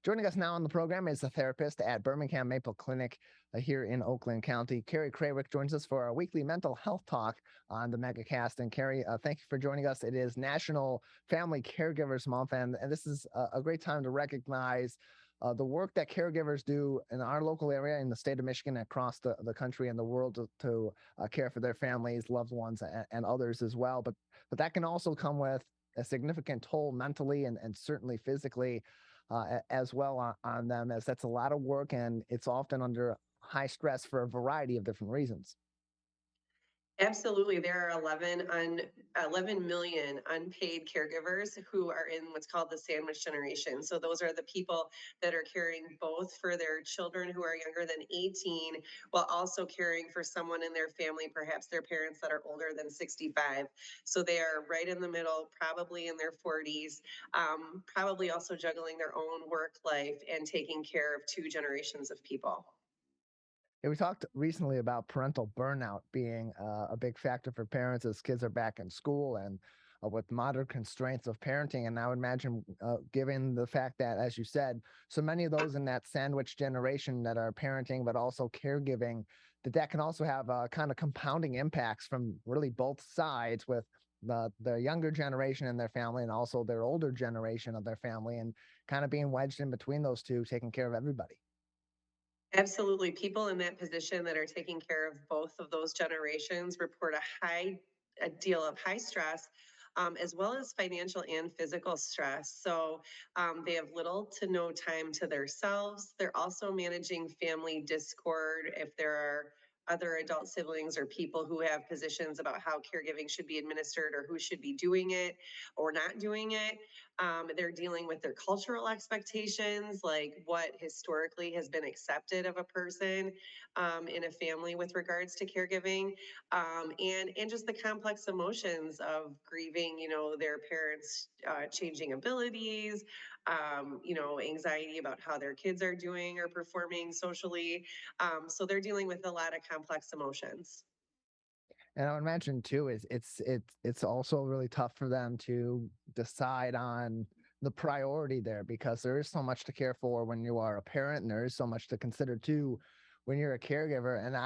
Joining us now on the program is a therapist at Birmingham Maple Clinic here in Oakland County. Carrie Krawiec joins us for our weekly mental health talk on the Megacast. And Carrie, thank you for joining us. It is National Family Caregivers Month, and this is a great time to recognize the work that caregivers do in our local area, in the state of Michigan, across the country and the world to care for their families, loved ones, and others as well. But that can also come with a significant toll mentally and certainly physically as well on them, as that's a lot of work and it's often under high stress for a variety of different reasons. Absolutely. There are 11 million unpaid caregivers who are in what's called the sandwich generation. So those are the people that are caring both for their children who are younger than 18, while also caring for someone in their family, perhaps their parents that are older than 65. So they are right in the middle, probably in their 40s, probably also juggling their own work life and taking care of two generations of people. Yeah, we talked recently about parental burnout being a big factor for parents as kids are back in school and with modern constraints of parenting. And I would imagine, given the fact that, as you said, so many of those in that sandwich generation that are parenting, but also caregiving, that can also have kind of compounding impacts from really both sides with the younger generation in their family and also their older generation of their family, and kind of being wedged in between those two, taking care of everybody. Absolutely. People in that position that are taking care of both of those generations report a deal of high stress, as well as financial and physical stress. So they have little to no time to themselves. They're also managing family discord if there are other adult siblings or people who have positions about how caregiving should be administered or who should be doing it or not doing it. They're dealing with their cultural expectations, like what historically has been accepted of a person in a family with regards to caregiving, and just the complex emotions of grieving, their parents' changing abilities, anxiety about how their kids are doing or performing socially. So they're dealing with a lot of complex emotions. And I would imagine too is it's also really tough for them to decide on the priority there, because there is so much to care for when you are a parent, and there is so much to consider too when you're a caregiver. And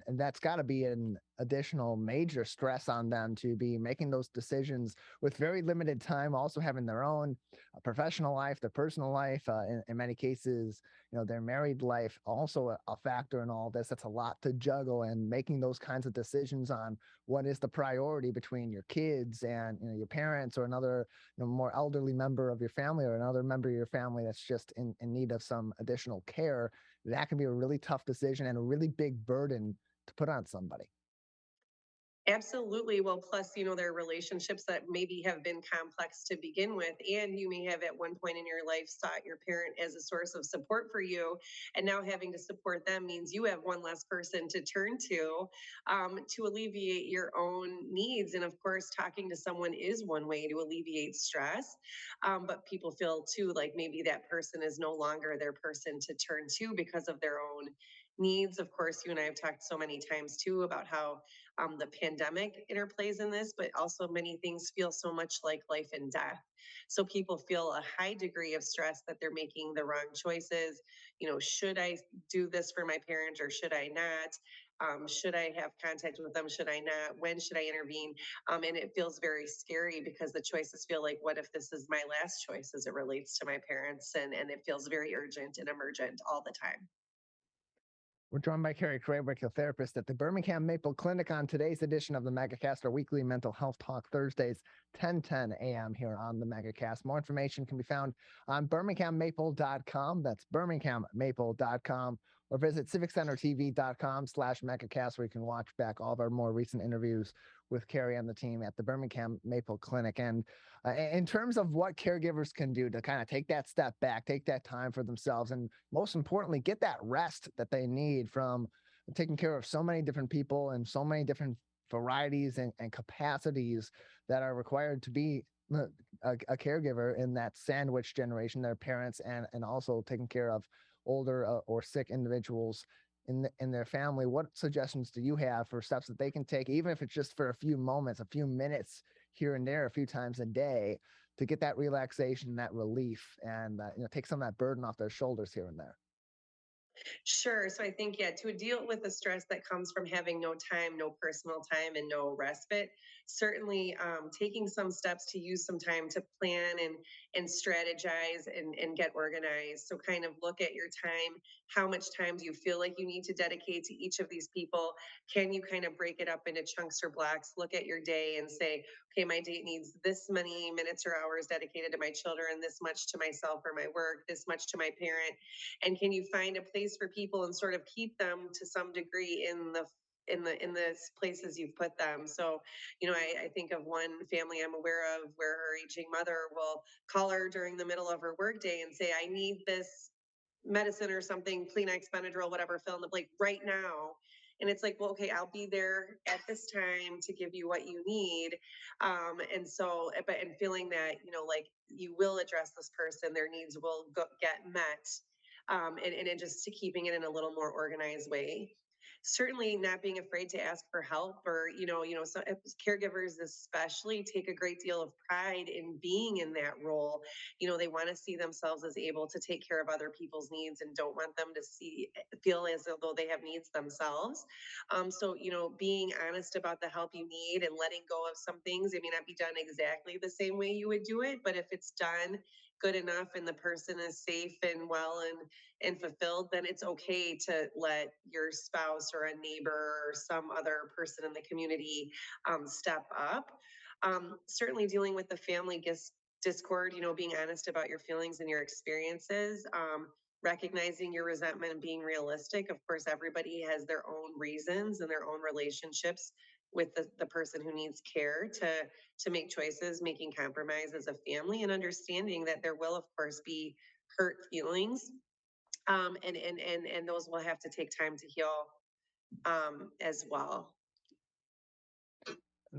and that's got to be an additional major stress on them to be making those decisions with very limited time, also having their own professional life, their personal life, in many cases, their married life also a factor in all this. That's a lot to juggle, and making those kinds of decisions on what is the priority between your kids and your parents, or another more elderly member of your family, or another member of your family that's just in need of some additional care. That can be a really tough decision and a really big burden to put on somebody. Absolutely. Well, plus, there are relationships that maybe have been complex to begin with, and you may have at one point in your life sought your parent as a source of support for you. And now having to support them means you have one less person to turn to alleviate your own needs. And of course, talking to someone is one way to alleviate stress. But people feel too like maybe that person is no longer their person to turn to because of their own needs. Of course, you and I have talked so many times too about how the pandemic interplays in this, but also many things feel so much like life and death. So people feel a high degree of stress that they're making the wrong choices. Should I do this for my parent or should I not? Should I have contact with them? Should I not? When should I intervene? And it feels very scary because the choices feel like, what if this is my last choice as it relates to my parents? And it feels very urgent and emergent all the time. We're joined by Carrie Krawiec, a therapist at the Birmingham Maple Clinic, on today's edition of the Megacast, our weekly mental health talk, Thursdays, 10:10 a.m. here on the Megacast. More information can be found on birminghammaple.com. That's birminghammaple.com. Or visit civiccentertv.com/Megacast, where you can watch back all of our more recent interviews with Carrie and the team at the Birmingham Maple Clinic. And in terms of what caregivers can do to kind of take that step back, take that time for themselves, and most importantly, get that rest that they need from taking care of so many different people and so many different varieties and capacities that are required to be a caregiver in that sandwich generation, their parents, and also taking care of older or sick individuals in their family. What suggestions do you have for steps that they can take, even if it's just for a few moments, a few minutes here and there, a few times a day, to get that relaxation, that relief, and take some of that burden off their shoulders here and there. Sure. So I think, yeah, to deal with the stress that comes from having no time, no personal time, and no respite, certainly taking some steps to use some time to plan and strategize and get organized. So kind of look at your time. How much time do you feel like you need to dedicate to each of these people? Can you kind of break it up into chunks or blocks? Look at your day and say, okay, my day needs this many minutes or hours dedicated to my children, this much to myself or my work, this much to my parent, and can you find a place for people and sort of keep them to some degree in the places you've put them. So I think of one family I'm aware of where her aging mother will call her during the middle of her workday and say, I need this medicine or something, Kleenex, Benadryl, whatever, fill in the blank right now. And it's like, well, okay, I'll be there at this time to give you what you need. And so, and feeling that, like you will address this person, their needs will get met. And just to keeping it in a little more organized way. Certainly not being afraid to ask for help, or so caregivers especially take a great deal of pride in being in that role. They want to see themselves as able to take care of other people's needs and don't want them to feel as though they have needs themselves. So being honest about the help you need and letting go of some things, it may not be done exactly the same way you would do it, but if it's done good enough and the person is safe and well and fulfilled, then it's okay to let your spouse or a neighbor or some other person in the community step up. Certainly dealing with the family discord, being honest about your feelings and your experiences, recognizing your resentment and being realistic. Of course, everybody has their own reasons and their own relationships with the person who needs care to make choices, making compromise as a family, and understanding that there will, of course, be hurt feelings, and those will have to take time to heal as well.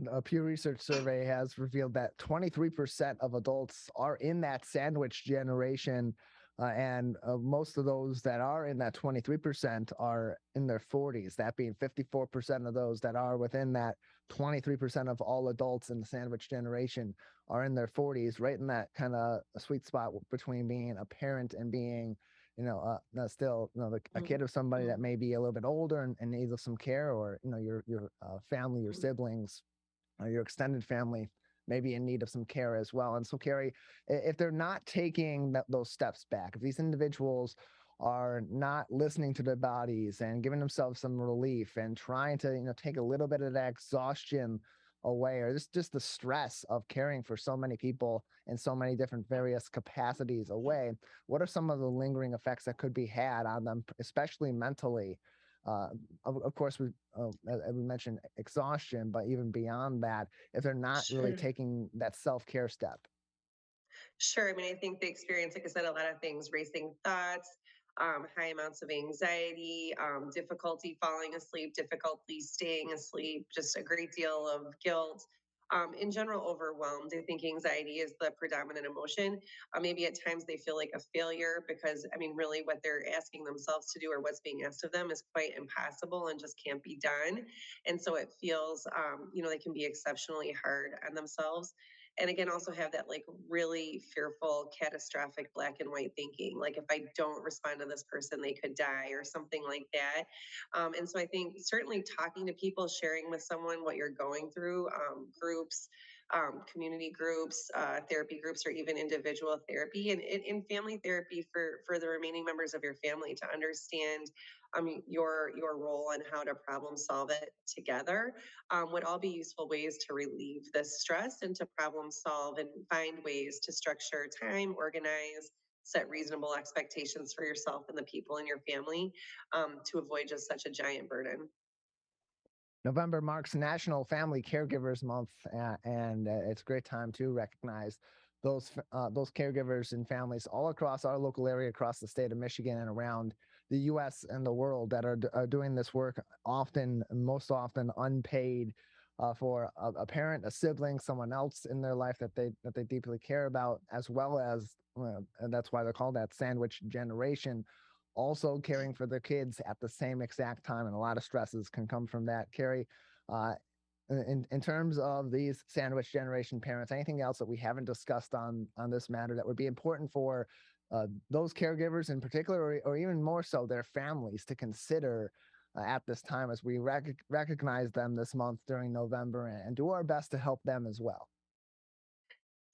A Pew Research survey has revealed that 23% of adults are in that sandwich generation. And most of those that are in that 23% are in their 40s, that being 54% of those that are within that 23% of all adults in the sandwich generation are in their 40s, right in that kind of sweet spot between being a parent and being still a kid of somebody that may be a little bit older and needs some care, or your family, your siblings, your extended family may be in need of some care as well. And so, Carrie, if they're not taking those steps back, if these individuals are not listening to their bodies and giving themselves some relief and trying to take a little bit of that exhaustion away, or just the stress of caring for so many people in so many different various capacities away, what are some of the lingering effects that could be had on them, especially mentally? uh, of course, as we mentioned, exhaustion, but even beyond that, if they're not really Sure. taking that self-care step. Sure. I mean, I think they experience, like I said, a lot of things: racing thoughts, high amounts of anxiety, difficulty falling asleep, difficulty staying asleep, just a great deal of guilt. In general, overwhelmed. I think anxiety is the predominant emotion. Maybe at times they feel like a failure because, I mean, really what they're asking themselves to do or what's being asked of them is quite impossible and just can't be done. And so it feels, they can be exceptionally hard on themselves, and again also have that like really fearful catastrophic black and white thinking, like if I don't respond to this person they could die or something like that. And so I think certainly talking to people, sharing with someone what you're going through, groups, community groups, therapy groups, or even individual therapy and in family therapy for the remaining members of your family to understand your role and how to problem solve it together, would all be useful ways to relieve this stress and to problem solve and find ways to structure time, organize, set reasonable expectations for yourself and the people in your family, to avoid just such a giant burden. November marks National Family Caregivers Month, and it's a great time to recognize those caregivers and families all across our local area, across the state of Michigan, and around the U.S. and the world that are doing this work, most often unpaid, for a parent, a sibling, someone else in their life that they deeply care about, as well as, and that's why they're called that sandwich generation, also caring for their kids at the same exact time. And a lot of stresses can come from that. Carrie, uh, in terms of these sandwich generation parents, anything else that we haven't discussed on this matter that would be important for those caregivers in particular, or even more so their families to consider at this time as we recognize them this month during November and do our best to help them as well?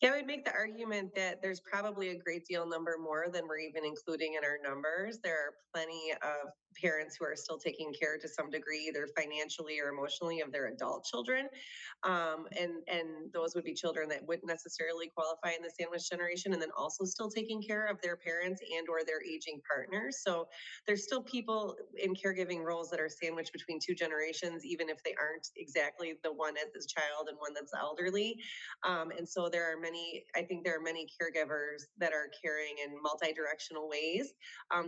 Yeah, I would make the argument that there's probably a great deal number more than we're even including in our numbers. There are plenty of parents who are still taking care to some degree, either financially or emotionally, of their adult children. And those would be children that wouldn't necessarily qualify in the sandwich generation, and then also still taking care of their parents and or their aging partners. So there's still people in caregiving roles that are sandwiched between two generations, even if they aren't exactly the one as a child and one that's elderly. And so there are many, I think there are many caregivers that are caring in multi-directional ways,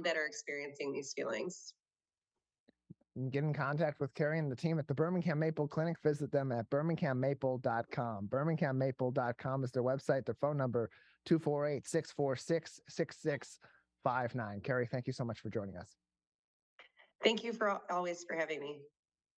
that are experiencing these feelings. You can get in contact with Carrie and the team at the Birmingham Maple Clinic. Visit them at birminghammaple.com. Birminghammaple.com is their website. Their phone number 248-646-6659. Carrie, thank you so much for joining us. Thank you for always for having me.